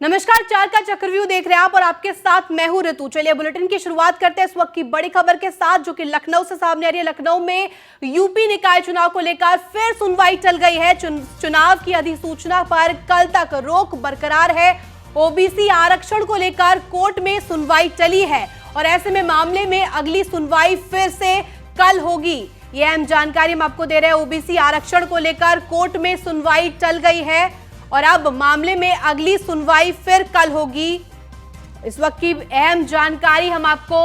नमस्कार, चार का चक्रव्यूह देख रहे हैं आप और आपके साथ मैं हूं ऋतु। चलिए बुलेटिन की शुरुआत करते हैं इस वक्त की बड़ी खबर के साथ, जो कि लखनऊ से सामने आ रही है। लखनऊ में यूपी निकाय चुनाव को लेकर फिर सुनवाई चल गई है। चुनाव की अधिसूचना पर कल तक रोक बरकरार है। ओबीसी आरक्षण को लेकर कोर्ट में सुनवाई चली है और ऐसे में मामले में अगली सुनवाई फिर से कल होगी। यह अहम जानकारी हम आपको दे रहे हैं। ओबीसी आरक्षण को लेकर कोर्ट में सुनवाई चल गई है और अब मामले में अगली सुनवाई फिर कल होगी। इस वक्त की अहम जानकारी हम आपको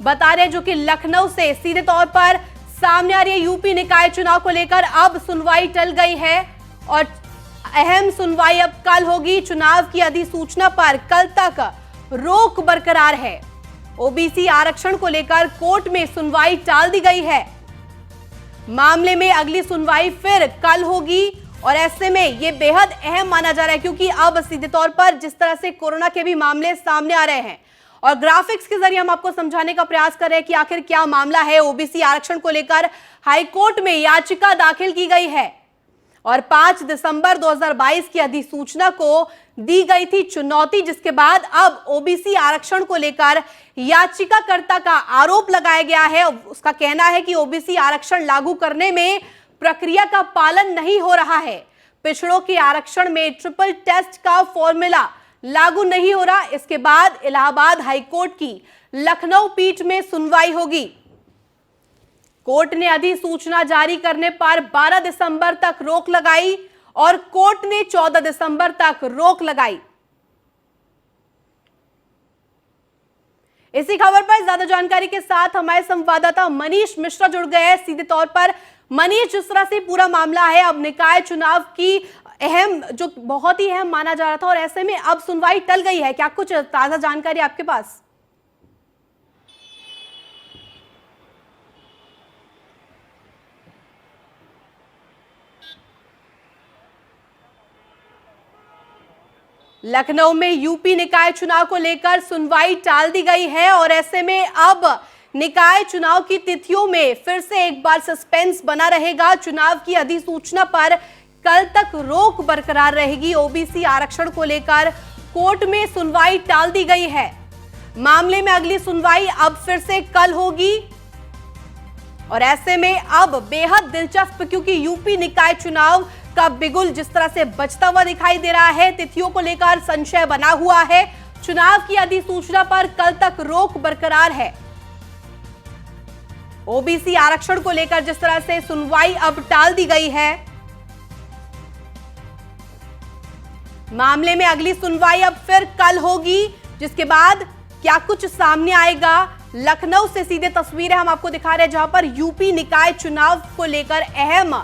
बता रहे हैं, जो कि लखनऊ से सीधे तौर पर सामने आ रही है। यूपी निकाय चुनाव को लेकर अब सुनवाई चल गई है और अहम सुनवाई अब कल होगी। चुनाव की अधिसूचना पर कल तक रोक बरकरार है। ओबीसी आरक्षण को लेकर कोर्ट में सुनवाई टाल दी गई है। मामले में अगली सुनवाई फिर कल होगी और ऐसे में यह बेहद अहम माना जा रहा है, क्योंकि अब सीधे तौर पर जिस तरह से कोरोना के भी मामले सामने आ रहे हैं और ग्राफिक्स के जरिए हम आपको समझाने का प्रयास कर रहे हैं कि आखिर क्या मामला है। ओबीसी आरक्षण को लेकर हाईकोर्ट में याचिका दाखिल की गई है और 5 दिसंबर 2022 की अधिसूचना को दी गई थी चुनौती, जिसके बाद अब ओबीसी आरक्षण को लेकर याचिकाकर्ता का आरोप लगाया गया है। उसका कहना है कि ओबीसी आरक्षण लागू करने में प्रक्रिया का पालन नहीं हो रहा है। पिछड़ों के आरक्षण में ट्रिपल टेस्ट का फॉर्मूला लागू नहीं हो रहा। इसके बाद इलाहाबाद हाईकोर्ट की लखनऊ पीठ में सुनवाई होगी। कोर्ट ने अधिसूचना जारी करने पर 12 दिसंबर तक रोक लगाई और कोर्ट ने 14 दिसंबर तक रोक लगाई। इसी खबर पर ज्यादा जानकारी के साथ हमारे संवाददाता मनीष मिश्रा जुड़ गए हैं सीधे तौर पर। मनीष, जिस तरह से पूरा मामला है, अब निकाय चुनाव की अहम, जो बहुत ही अहम माना जा रहा था और ऐसे में अब सुनवाई टल गई है, क्या कुछ ताजा जानकारी आपके पास? लखनऊ में यूपी निकाय चुनाव को लेकर सुनवाई टाल दी गई है और ऐसे में अब निकाय चुनाव की तिथियों में फिर से एक बार सस्पेंस बना रहेगा। चुनाव की अधिसूचना पर कल तक रोक बरकरार रहेगी। ओबीसी आरक्षण को लेकर कोर्ट में सुनवाई टाल दी गई है। मामले में अगली सुनवाई अब फिर से कल होगी और ऐसे में अब बेहद दिलचस्प, क्योंकि यूपी निकाय चुनाव का बिगुल जिस तरह से बचता हुआ दिखाई दे रहा है, तिथियों को लेकर संशय बना हुआ है। चुनाव की अधिसूचना पर कल तक रोक बरकरार है। ओबीसी आरक्षण को लेकर जिस तरह से सुनवाई अब टाल दी गई है, मामले में अगली सुनवाई अब फिर कल होगी, जिसके बाद क्या कुछ सामने आएगा। लखनऊ से सीधे तस्वीरें हम आपको दिखा रहे हैं, जहां पर यूपी निकाय चुनाव को लेकर अहम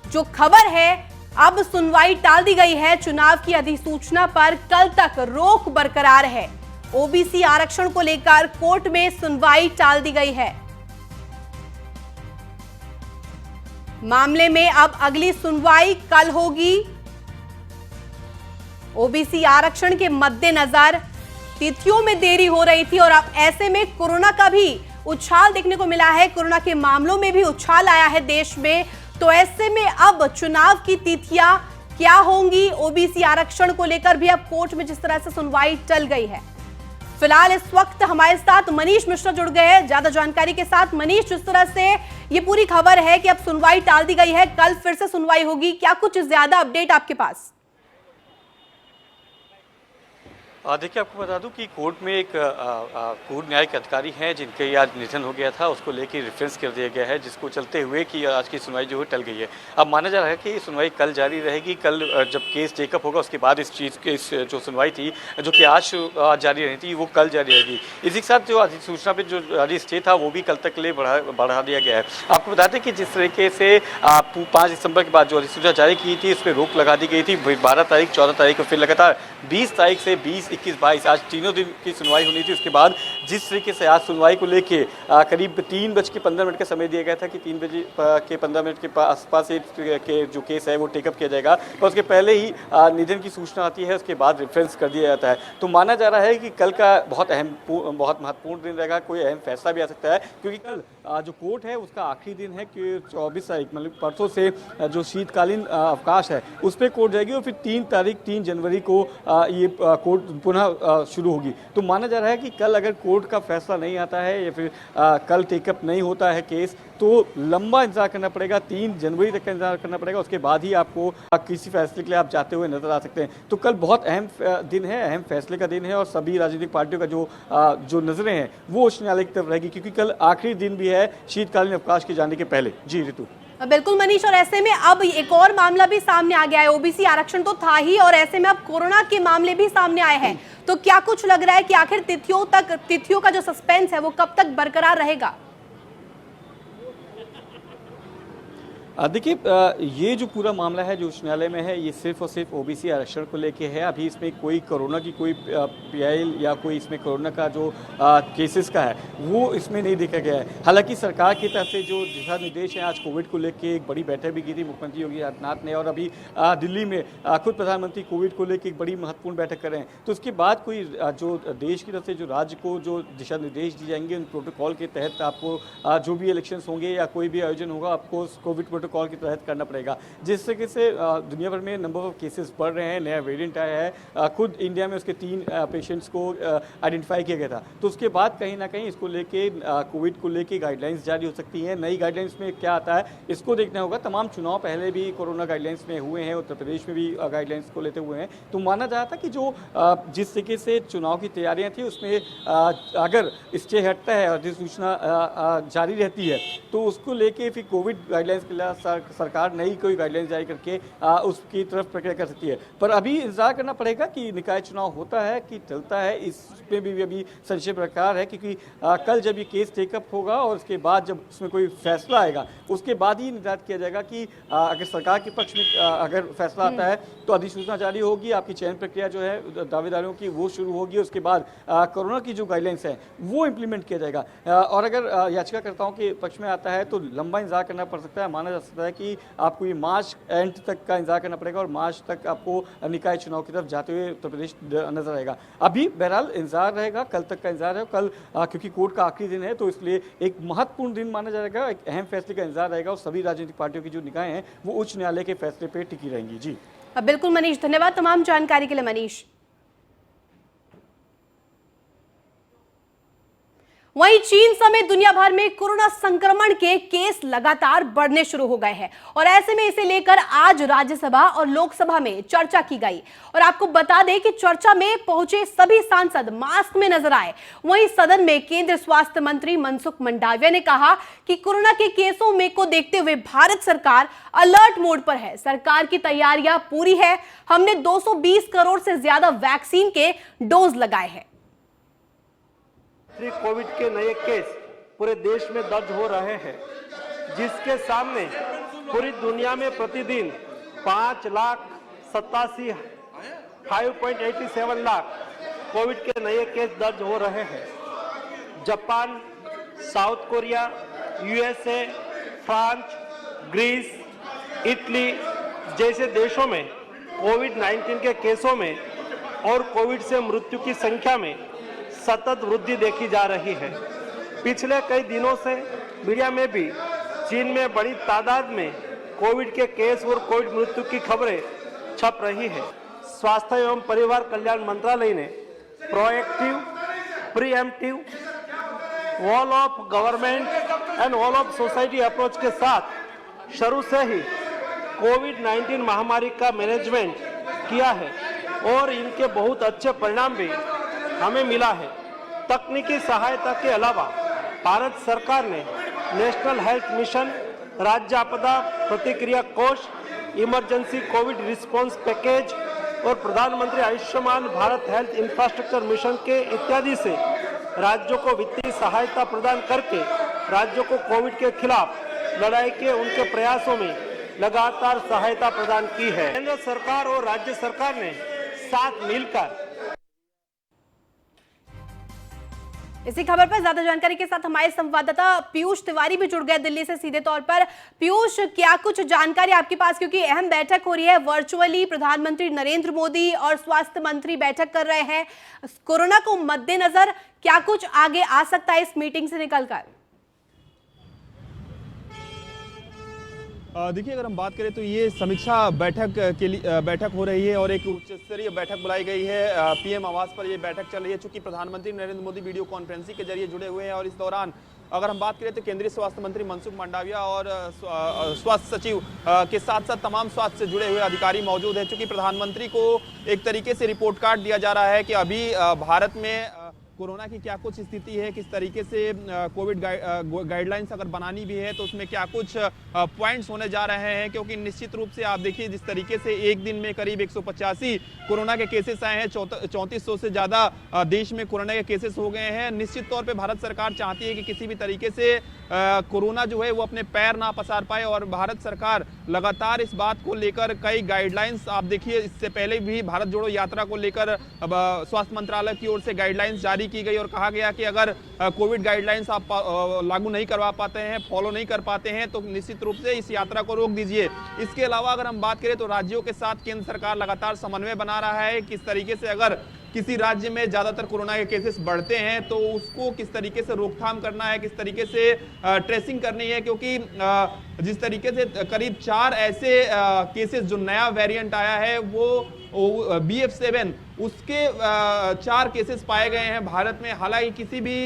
जो खबर है, अब सुनवाई टाल दी गई है। चुनाव की अधिसूचना पर कल तक रोक बरकरार है। ओबीसी आरक्षण को लेकर कोर्ट में सुनवाई टाल दी गई है। मामले में अब अगली सुनवाई कल होगी। ओबीसी आरक्षण के मद्देनजर तिथियों में देरी हो रही थी और अब ऐसे में कोरोना का भी उछाल देखने को मिला है। कोरोना के मामलों में भी उछाल आया है देश में, तो ऐसे में अब चुनाव की तिथियां क्या होंगी। ओबीसी आरक्षण को लेकर भी अब कोर्ट में जिस तरह से सुनवाई टल गई है। फिलहाल इस वक्त हमारे साथ मनीष मिश्रा जुड़ गए हैं ज्यादा जानकारी के साथ। मनीष, जिस तरह से ये पूरी खबर है कि अब सुनवाई टाल दी गई है, कल फिर से सुनवाई होगी, क्या कुछ ज्यादा अपडेट आपके पास? देखिए, आपको बता दूं कि कोर्ट में एक पूर्व न्यायिक अधिकारी हैं जिनके आज निधन हो गया था, उसको लेकर रेफरेंस कर दिया गया है, जिसको चलते हुए कि आज की सुनवाई जो है टल गई है। अब माना जा रहा है कि सुनवाई कल जारी रहेगी। कल जब केस टेकअप होगा उसके बाद इस चीज़ की जो सुनवाई थी, जो कि आज जारी रही थी, वो कल जारी रहेगी। इसी के साथ जो अधिसूचना पर जो जारी स्टे था वो भी कल तक के लिए बढ़ा दिया गया है। आपको बता दें कि जिस तरीके से 5 दिसंबर के बाद जो अधिसूचना जारी की थी, उस पर रोक लगा दी गई थी। 12 तारीख, 14 तारीख और फिर लगातार 20 तारीख से 20 21, 22 आज तीनों दिन की सुनवाई होनी थी। उसके बाद जिस तरीके से आज सुनवाई को लेके करीब 3:15 का समय दिया गया था कि 3 बजे के 15 मिनट के आसपास के जो केस है वो टेकअप किया जाएगा, और उसके पहले ही निधन की सूचना आती है, उसके बाद रेफरेंस कर दिया जाता है। तो माना जा रहा है कि कल का बहुत महत्वपूर्ण दिन रहेगा, कोई अहम फैसला भी आ सकता है, क्योंकि कल जो कोर्ट है उसका आखिरी दिन है कि 24 तारीख मतलब परसों से जो शीतकालीन अवकाश है उस पर कोर्ट जाएगी, और फिर 3 जनवरी को ये कोर्ट पुनः शुरू होगी। तो माना जा रहा है कि कल अगर कोर्ट का फैसला नहीं आता है या फिर कल टेकअप नहीं होता है केस, तो लंबा इंतजार करना पड़ेगा, 3 जनवरी तक का इंतजार करना पड़ेगा। उसके बाद ही आपको किसी फैसले के लिए आप जाते हुए नजर आ सकते हैं। तो कल बहुत अहम दिन है, अहम फैसले का दिन है, और सभी राजनीतिक पार्टियों का जो नजरें हैं वो उच्च न्यायालय की तरफ रहेगी, क्योंकि कल आखिरी दिन भी है शीतकालीन अवकाश के जाने के पहले। जी ऋतु। बिल्कुल मनीष, और ऐसे में अब एक और मामला भी सामने आ गया है। ओबीसी आरक्षण तो था ही, और ऐसे में अब कोरोना के मामले भी सामने आए हैं। तो क्या कुछ लग रहा है कि आखिर तिथियों का जो सस्पेंस है वो कब तक बरकरार रहेगा? देखिए, ये जो पूरा मामला है जो उच्च न्यायालय में है, ये सिर्फ और सिर्फ ओबीसी आरक्षण को लेके है। अभी इसमें कोई कोरोना की कोई पीआईएल या कोई इसमें कोरोना का जो केसेस का है वो इसमें नहीं देखा गया है। हालांकि सरकार की तरफ से जो दिशा निर्देश हैं, आज कोविड को लेके एक बड़ी बैठक भी की थी मुख्यमंत्री योगी आदित्यनाथ ने, और अभी दिल्ली में खुद प्रधानमंत्री कोविड को लेकर एक बड़ी महत्वपूर्ण बैठक कर रहे हैं। तो उसके बाद कोई जो देश की तरफ से जो राज्य को जो दिशा निर्देश दिए जाएंगे, उन प्रोटोकॉल के तहत आपको जो भी इलेक्शंस होंगे या कोई भी आयोजन होगा, आपको कोविड प्रोटोकॉल के तहत करना पड़ेगा। जिस तरीके से दुनिया भर में नंबर ऑफ केसेस बढ़ रहे हैं, नया वेरिएंट आया है, खुद इंडिया में उसके 3 पेशेंट्स को आइडेंटिफाई किया गया था। तो उसके बाद कहीं ना कहीं इसको लेके कोविड को लेके गाइडलाइंस जारी हो सकती हैं। नई गाइडलाइंस में क्या आता है इसको देखना होगा। तमाम चुनाव पहले भी कोरोना गाइडलाइंस में हुए हैं, उत्तर प्रदेश में भी गाइडलाइंस को लेते हुए हैं। तो माना जा रहा था कि जो जिस तरीके से चुनाव की तैयारियां थी उसमें अगर स्टे हटता है और अधिसूचना जारी रहती है, तो उसको लेके फिर कोविड गाइडलाइंस के लिए सरकार नई कोई गाइडलाइंस जारी करके उसकी तरफ प्रक्रिया कर सकती है। पर अभी इंतजार करना पड़ेगा कि निकाय चुनाव होता है कि चलता है, इसमें भी अभी संशय प्रकार है, क्योंकि कल जब ये केस टेकअप होगा और उसके बाद जब उसमें कोई फैसला आएगा, उसके बाद ही निर्धारित किया जाएगा कि अगर सरकार के पक्ष में अगर फैसला आता है तो अधिसूचना जारी होगी, आपकी चयन प्रक्रिया जो है दावेदारों की वो शुरू होगी, उसके बाद कोरोना की जो गाइडलाइंस है वो इम्प्लीमेंट किया जाएगा। और अगर याचिकाकर्ताओं के पक्ष में आता है तो लंबा इंतजार करना पड़ सकता है। माना जा सकता है कि आपको ये मार्च एंड तक का इंतजार करना पड़ेगा, और मार्च तक आपको निकाय चुनाव की तरफ जाते हुए उत्तर प्रदेश नजर आएगा। अभी बहरहाल इंतजार रहेगा, कल तक का इंतजार है। कल क्योंकि कोर्ट का आखिरी दिन है, तो इसलिए एक महत्वपूर्ण दिन माना जाएगा, एक अहम फैसले का इंतजार रहेगा, और सभी राजनीतिक पार्टियों की जो निकाय हैं वो उच्च न्यायालय के फैसले पर टिकी रहेंगी। जी बिल्कुल मनीष, धन्यवाद तमाम जानकारी के लिए मनीष। वहीं चीन समेत दुनिया भर में कोरोना संक्रमण के केस लगातार बढ़ने शुरू हो गए हैं, और ऐसे में इसे लेकर आज राज्यसभा और लोकसभा में चर्चा की गई। और आपको बता दें कि चर्चा में पहुंचे सभी सांसद मास्क में नजर आए। वहीं सदन में केंद्रीय स्वास्थ्य मंत्री मनसुख मंडाविया ने कहा कि कोरोना के केसों में को देखते हुए भारत सरकार अलर्ट मोड पर है, सरकार की तैयारियां पूरी है, हमने 220 करोड़ से ज्यादा वैक्सीन के डोज लगाए हैं। कोविड के नए केस पूरे देश में दर्ज हो रहे हैं, जिसके सामने पूरी दुनिया में प्रतिदिन 5,87,587 लाख कोविड के नए केस दर्ज हो रहे हैं। Japan, South Korea, USA, France, Greece, Italy जैसे देशों में कोविड-19 के केसों में और कोविड से मृत्यु की संख्या में सतत वृद्धि देखी जा रही है। पिछले कई दिनों से मीडिया में भी चीन में बड़ी तादाद में कोविड के केस और कोविड मृत्यु की खबरें छप रही है। स्वास्थ्य एवं परिवार कल्याण मंत्रालय ने proactive, pre-emptive, all of government and all of society approach के साथ शुरू से ही कोविड-19 महामारी का मैनेजमेंट किया है, और इनके बहुत अच्छे परिणाम भी हमें मिला है। तकनीकी सहायता के अलावा भारत सरकार ने नेशनल हेल्थ मिशन, राज्य आपदा प्रतिक्रिया कोष, इमरजेंसी कोविड रिस्पांस पैकेज और प्रधानमंत्री Ayushman Bharat health infrastructure mission के इत्यादि से राज्यों को वित्तीय सहायता प्रदान करके राज्यों को कोविड के खिलाफ लड़ाई के उनके प्रयासों में लगातार सहायता प्रदान की है। केंद्र सरकार और राज्य सरकार ने साथ मिलकर इसी खबर पर ज्यादा जानकारी के साथ हमारे संवाददाता पीयूष तिवारी भी जुड़ गए दिल्ली से सीधे तौर पर। पीयूष, क्या कुछ जानकारी आपके पास, क्योंकि अहम बैठक हो रही है वर्चुअली, प्रधानमंत्री नरेंद्र मोदी और स्वास्थ्य मंत्री बैठक कर रहे हैं कोरोना को मद्देनजर, क्या कुछ आगे आ सकता है इस मीटिंग से निकलकर? देखिए, अगर हम बात करें तो ये समीक्षा बैठक के लिए बैठक हो रही है और एक उच्च स्तरीय बैठक बुलाई गई है। पीएम आवास पर ये बैठक चल रही है, चूंकि प्रधानमंत्री नरेंद्र मोदी वीडियो कॉन्फ्रेंसिंग के जरिए जुड़े हुए हैं। और इस दौरान अगर हम बात करें तो केंद्रीय स्वास्थ्य मंत्री मनसुख मंडाविया और स्वास्थ्य सचिव के साथ साथ तमाम स्वास्थ्य से जुड़े हुए अधिकारी मौजूद हैं। चूंकि प्रधानमंत्री को एक तरीके से रिपोर्ट कार्ड दिया जा रहा है कि अभी भारत में कोरोना की क्या कुछ स्थिति है, किस तरीके से कोविड गाइडलाइंस अगर बनानी भी है तो उसमें क्या कुछ पॉइंट्स होने जा रहे हैं। क्योंकि निश्चित रूप से आप देखिए, जिस तरीके से एक दिन में करीब 185 कोरोना के केसेस आए हैं, 3400 से ज़्यादा देश में कोरोना के केसेस हो गए हैं। निश्चित तौर पे भारत सरकार चाहती है कि किसी भी तरीके से कोरोना जो है वो अपने पैर ना पसार पाए, और भारत सरकार लगातार इस बात को लेकर कई गाइडलाइंस, आप देखिए इससे पहले भी भारत जोड़ो यात्रा को लेकर स्वास्थ्य मंत्रालय की ओर से गाइडलाइंस जारी की गई और कहा गया कि अगर कोविड गाइडलाइंस आप लागू नहीं करवा पाते हैं, फॉलो नहीं कर पाते हैं, तो निश्चित रूप से इस यात्रा को रोक दीजिए। इसके अलावा अगर हम बात करें तो राज्यों के साथ केंद्र सरकार लगातार समन्वय बना रहा है, किस तरीके से अगर किसी राज्य में ज्यादातर कोरोना के केसेस बढ़ते हैं तो उसको किस तरीके से रोकथाम करना है, किस तरीके से ट्रेसिंग करनी है। क्योंकि जिस तरीके से करीब 4 ऐसे केसेस जो नया वेरिएंट आया है वो BF7, उसके 4 केसेस पाए गए हैं भारत में। हालांकि किसी भी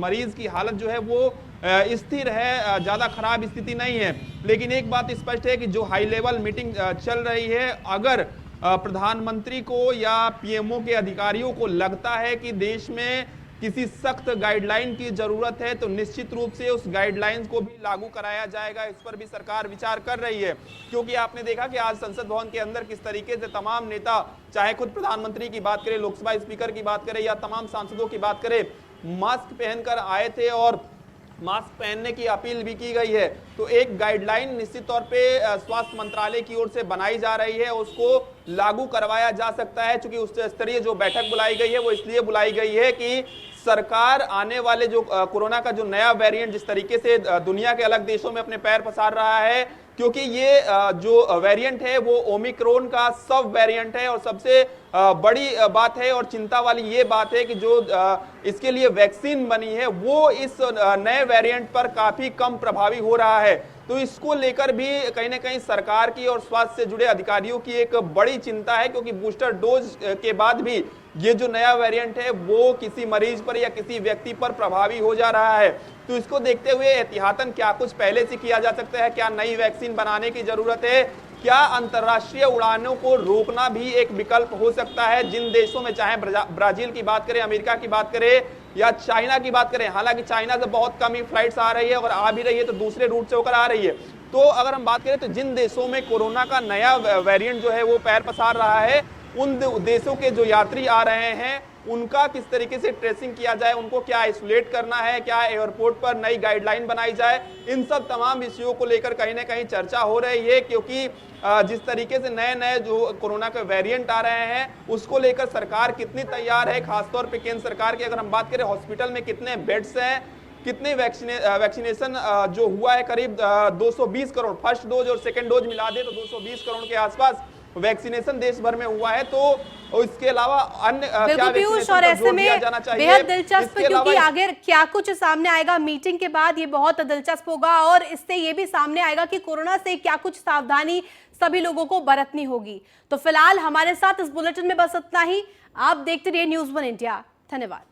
मरीज की हालत जो है वो स्थिर है, ज्यादा खराब स्थिति नहीं है। लेकिन एक बात स्पष्ट है कि जो हाई लेवल मीटिंग चल रही है, अगर प्रधानमंत्री को या पीएमओ के अधिकारियों को लगता है कि देश में किसी सख्त गाइडलाइन की जरूरत है तो निश्चित रूप से उस गाइडलाइंस को भी लागू कराया जाएगा। इस पर भी सरकार विचार कर रही है। क्योंकि आपने देखा कि आज संसद भवन के अंदर किस तरीके से तमाम नेता, चाहे खुद प्रधानमंत्री की बात करें, लोकसभा स्पीकर की बात करें या तमाम सांसदों की बात करें, मास्क पहनकर आए थे और मास्क पहनने की अपील भी की गई है। तो एक गाइडलाइन निश्चित तौर पे स्वास्थ्य मंत्रालय की ओर से बनाई जा रही है, उसको लागू करवाया जा सकता है। चूंकि उच्च स्तरीय जो बैठक बुलाई गई है वो इसलिए बुलाई गई है कि सरकार आने वाले जो कोरोना का जो नया वेरिएंट जिस तरीके से दुनिया के अलग देशों में अपने पैर पसार रहा है, क्योंकि ये जो वेरिएंट है वो ओमिक्रॉन का सब वेरिएंट है। और सबसे बड़ी बात है और चिंता वाली ये बात है कि जो इसके लिए वैक्सीन बनी है वो इस नए वेरिएंट पर काफी कम प्रभावी हो रहा है। तो इसको लेकर भी कहीं ना कहीं सरकार की और स्वास्थ्य से जुड़े अधिकारियों की एक बड़ी चिंता है। क्योंकि बूस्टर डोज के बाद भी ये जो नया वेरिएंट है वो किसी मरीज पर या किसी व्यक्ति पर प्रभावी हो जा रहा है। तो इसको देखते हुए एहतियातन क्या कुछ पहले से किया जा सकता है, क्या नई वैक्सीन बनाने की जरूरत है, क्या अंतर्राष्ट्रीय उड़ानों को रोकना भी एक विकल्प हो सकता है। जिन देशों में, चाहे ब्राजील की बात करें, अमेरिका की बात करें या चाइना की बात करें, हालांकि चाइना से बहुत कम ही फ्लाइट्स आ रही है और आ भी रही है तो दूसरे रूट से होकर आ रही है। तो अगर हम बात करें तो जिन देशों में कोरोना का नया वेरिएंट जो है वो पैर पसार रहा है, उन देशों के जो यात्री आ रहे हैं उनका किस तरीके से ट्रेसिंग किया जाए, उनको क्या आइसोलेट करना है, क्या एयरपोर्ट पर नई गाइडलाइन बनाई जाए, इन सब तमाम विषयों को लेकर कहीं ना कहीं चर्चा हो रही है। क्योंकि जिस तरीके से नए नए जो कोरोना के वेरिएंट आ रहे हैं उसको लेकर सरकार कितनी तैयार है, खासतौर पे केंद्र सरकार की अगर हम बात करें, हॉस्पिटल में कितने बेड्स हैं, कितने वैक्सीनेशन जो हुआ है, करीब 220 करोड़, फर्स्ट डोज और सेकेंड डोज मिला दे तो 220 करोड़ के आसपास वैक्सीनेशन देश भर में हुआ है। तो इसके अलावा अन्य क्या पीयूष, और ऐसे में बेहद दिलचस्प, क्योंकि आगे क्या कुछ सामने आएगा मीटिंग के बाद ये बहुत दिलचस्प होगा। और इससे ये भी सामने आएगा कि कोरोना से क्या कुछ सावधानी सभी लोगों को बरतनी होगी। तो फिलहाल हमारे साथ इस बुलेटिन में बस इतना ही। आप देखते रहिए न्यूज़ 1 इंडिया। धन्यवाद।